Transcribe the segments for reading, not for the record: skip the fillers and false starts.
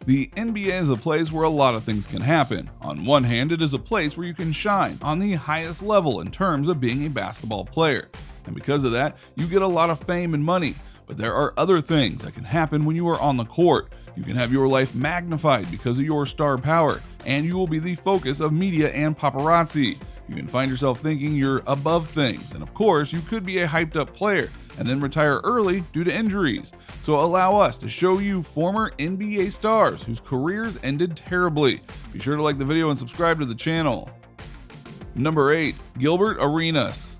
The NBA is a place where a lot of things can happen. On one hand, it is a place where you can shine on the highest level in terms of being a basketball player. And because of that, you get a lot of fame and money. But there are other things that can happen when you are on the court. You can have your life magnified because of your star power, and you will be the focus of media and paparazzi. You can find yourself thinking you're above things, and of course, you could be a hyped up player and then retire early due to injuries. So allow us to show you former NBA stars whose careers ended terribly. Be sure to like the video and subscribe to the channel. Number 8. Gilbert Arenas.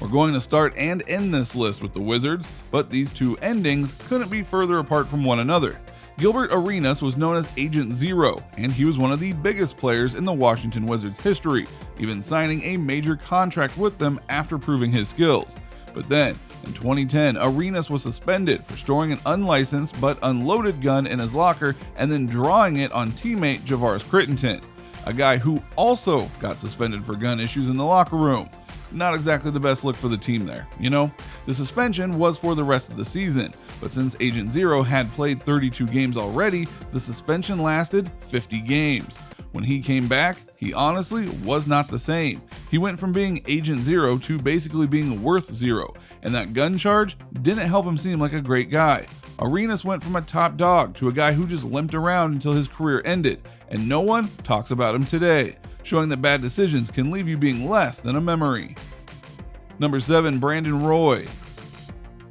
We're going to start and end this list with the Wizards, but these two endings couldn't be further apart from one another. Gilbert Arenas was known as Agent Zero, and he was one of the biggest players in the Washington Wizards history, even signing a major contract with them after proving his skills. But then, in 2010, Arenas was suspended for storing an unlicensed but unloaded gun in his locker and then drawing it on teammate Javaris Crittenton, a guy who also got suspended for gun issues in the locker room. Not exactly the best look for the team there, you know? The suspension was for the rest of the season, but since Agent Zero had played 32 games already, the suspension lasted 50 games. When he came back, he honestly was not the same. He went from being Agent Zero to basically being worth zero, and that gun charge didn't help him seem like a great guy. Arenas went from a top dog to a guy who just limped around until his career ended, and no one talks about him today, showing that bad decisions can leave you being less than a memory. Number 7. Brandon Roy.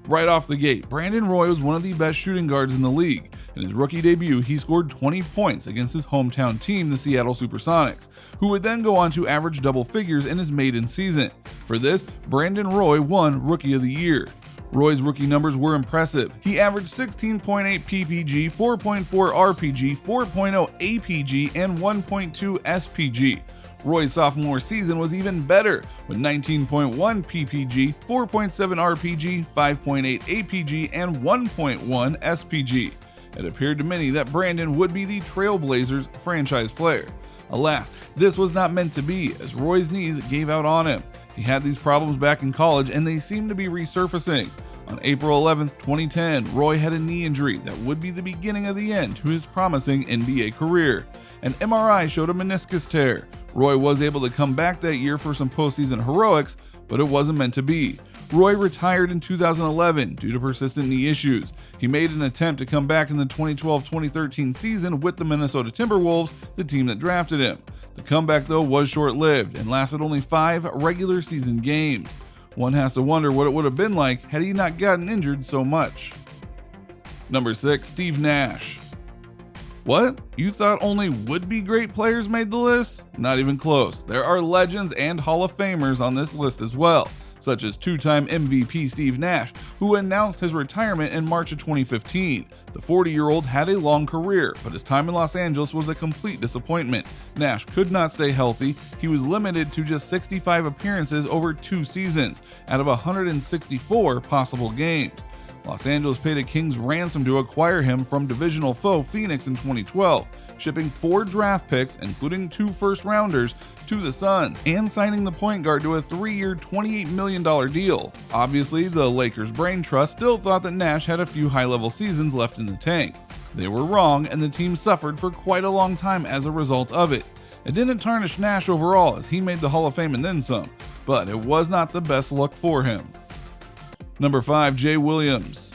Right off the gate, Brandon Roy was one of the best shooting guards in the league. In his rookie debut, he scored 20 points against his hometown team, the Seattle Supersonics, who would then go on to average double figures in his maiden season. For this, Brandon Roy won Rookie of the Year. Roy's rookie numbers were impressive. He averaged 16.8 PPG, 4.4 RPG, 4.0 APG, and 1.2 SPG. Roy's sophomore season was even better, with 19.1 PPG, 4.7 RPG, 5.8 APG, and 1.1 SPG. It appeared to many that Brandon would be the Trailblazers franchise player. Alas, this was not meant to be, as Roy's knees gave out on him. He had these problems back in college, and they seem to be resurfacing. On April 11, 2010, Roy had a knee injury that would be the beginning of the end to his promising NBA career. An MRI showed a meniscus tear. Roy was able to come back that year for some postseason heroics, but it wasn't meant to be. Roy retired in 2011 due to persistent knee issues. He made an attempt to come back in the 2012-2013 season with the Minnesota Timberwolves, the team that drafted him. The comeback, though, was short-lived and lasted only 5 regular season games. One has to wonder what it would have been like had he not gotten injured so much. Number 6. Steve Nash. What? You thought only would-be great players made the list? Not even close. There are legends and Hall of Famers on this list as well, such as two-time MVP Steve Nash, who announced his retirement in March of 2015. The 40-year-old had a long career, but his time in Los Angeles was a complete disappointment. Nash could not stay healthy. He was limited to just 65 appearances over 2 seasons, out of 164 possible games. Los Angeles paid a king's ransom to acquire him from divisional foe Phoenix in 2012, shipping 4 draft picks, including 2 first-rounders, to the Suns, and signing the point guard to a 3-year, $28 million deal. Obviously, the Lakers' brain trust still thought that Nash had a few high-level seasons left in the tank. They were wrong, and the team suffered for quite a long time as a result of it. It didn't tarnish Nash overall, as he made the Hall of Fame and then some, but it was not the best look for him. Number 5. Jay Williams.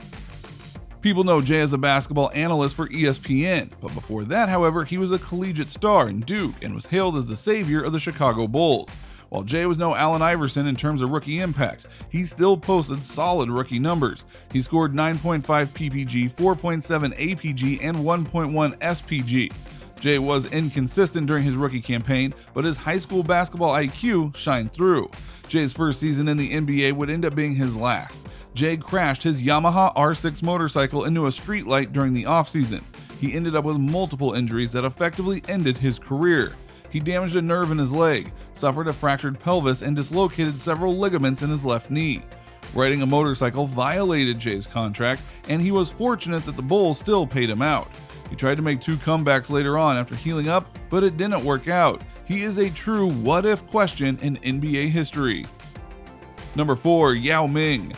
People know Jay as a basketball analyst for ESPN, but before that, however, he was a collegiate star in Duke and was hailed as the savior of the Chicago Bulls. While Jay was no Allen Iverson in terms of rookie impact, he still posted solid rookie numbers. He scored 9.5 PPG, 4.7 APG, and 1.1 SPG. Jay was inconsistent during his rookie campaign, but his high school basketball IQ shined through. Jay's first season in the NBA would end up being his last. Jay crashed his Yamaha R6 motorcycle into a streetlight during the offseason. He ended up with multiple injuries that effectively ended his career. He damaged a nerve in his leg, suffered a fractured pelvis, and dislocated several ligaments in his left knee. Riding a motorcycle violated Jay's contract, and he was fortunate that the Bulls still paid him out. He tried to make 2 comebacks later on after healing up, but it didn't work out. He is a true what-if question in NBA history. Number 4. Yao Ming.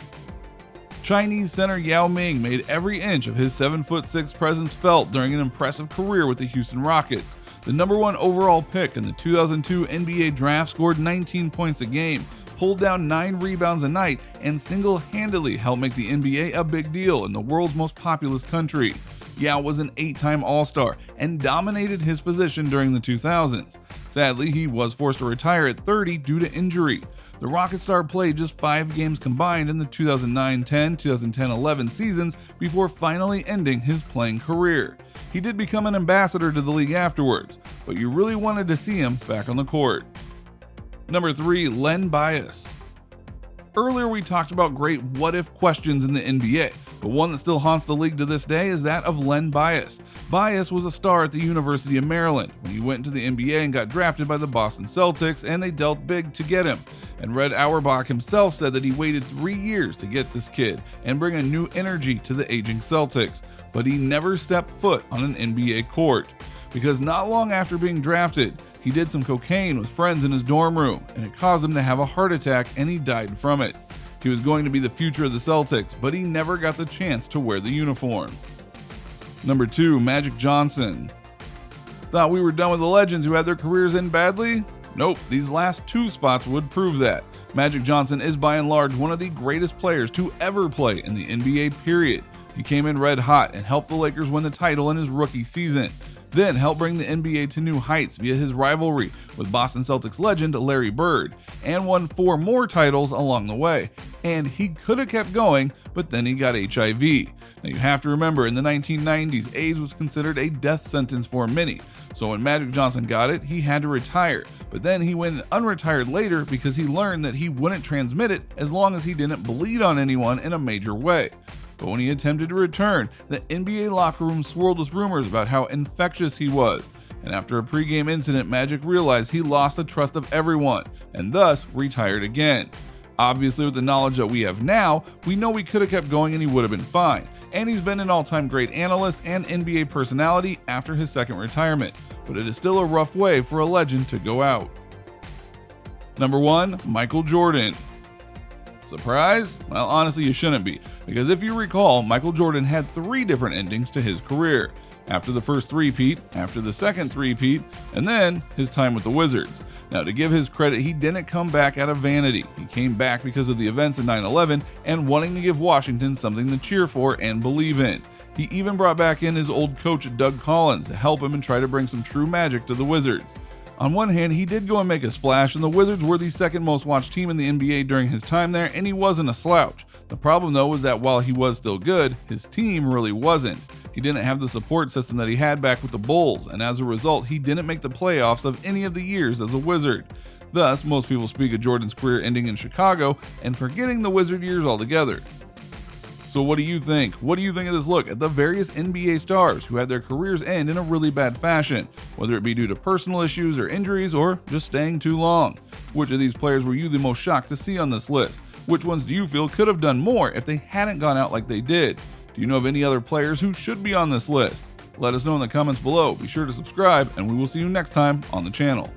Chinese center Yao Ming made every inch of his 7'6" presence felt during an impressive career with the Houston Rockets. The #1 overall pick in the 2002 NBA draft scored 19 points a game, pulled down 9 rebounds a night, and single-handedly helped make the NBA a big deal in the world's most populous country. Yao was an 8-time All-Star and dominated his position during the 2000s. Sadly, he was forced to retire at 30 due to injury. The Rocket star played just 5 games combined in the 2009-10, 2010-11 seasons before finally ending his playing career. He did become an ambassador to the league afterwards, but you really wanted to see him back on the court. Number 3, Len Bias. Earlier we talked about great what-if questions in the NBA, but one that still haunts the league to this day is that of Len Bias. Bias was a star at the University of Maryland when he went into the NBA and got drafted by the Boston Celtics, and they dealt big to get him. And Red Auerbach himself said that he waited 3 years to get this kid and bring a new energy to the aging Celtics, but he never stepped foot on an NBA court. Because not long after being drafted, he did some cocaine with friends in his dorm room, and it caused him to have a heart attack, and he died from it. He was going to be the future of the Celtics, but he never got the chance to wear the uniform. Number 2, Magic Johnson. Thought we were done with the legends who had their careers end badly? Nope, these last 2 spots would prove that. Magic Johnson is by and large one of the greatest players to ever play in the NBA period. He came in red hot and helped the Lakers win the title in his rookie season, then helped bring the NBA to new heights via his rivalry with Boston Celtics legend Larry Bird, and won 4 more titles along the way. And he could have kept going, but then he got HIV. Now you have to remember, in the 1990s, AIDS was considered a death sentence for many, so when Magic Johnson got it, he had to retire, but then he went unretired later because he learned that he wouldn't transmit it as long as he didn't bleed on anyone in a major way. But when he attempted to return, the NBA locker room swirled with rumors about how infectious he was, and after a pregame incident, Magic realized he lost the trust of everyone, and thus retired again. Obviously, with the knowledge that we have now, we know he could have kept going and he would have been fine, and he's been an all-time great analyst and NBA personality after his second retirement, but it is still a rough way for a legend to go out. Number 1, Michael Jordan. Surprised? Well, honestly, you shouldn't be, because if you recall, Michael Jordan had 3 different endings to his career. After the first three-peat, after the second three-peat, and then his time with the Wizards. Now, to give his credit, he didn't come back out of vanity. He came back because of the events of 9/11 and wanting to give Washington something to cheer for and believe in. He even brought back in his old coach, Doug Collins, to help him and try to bring some true magic to the Wizards. On one hand, he did go and make a splash, and the Wizards were the second most watched team in the NBA during his time there, and he wasn't a slouch. The problem though was that while he was still good, his team really wasn't. He didn't have the support system that he had back with the Bulls, and as a result, he didn't make the playoffs of any of the years as a Wizard. Thus, most people speak of Jordan's career ending in Chicago and forgetting the Wizard years altogether. So what do you think? What do you think of this look at the various NBA stars who had their careers end in a really bad fashion, whether it be due to personal issues or injuries or just staying too long? Which of these players were you the most shocked to see on this list? Which ones do you feel could have done more if they hadn't gone out like they did? Do you know of any other players who should be on this list? Let us know in the comments below. Be sure to subscribe, and we will see you next time on the channel.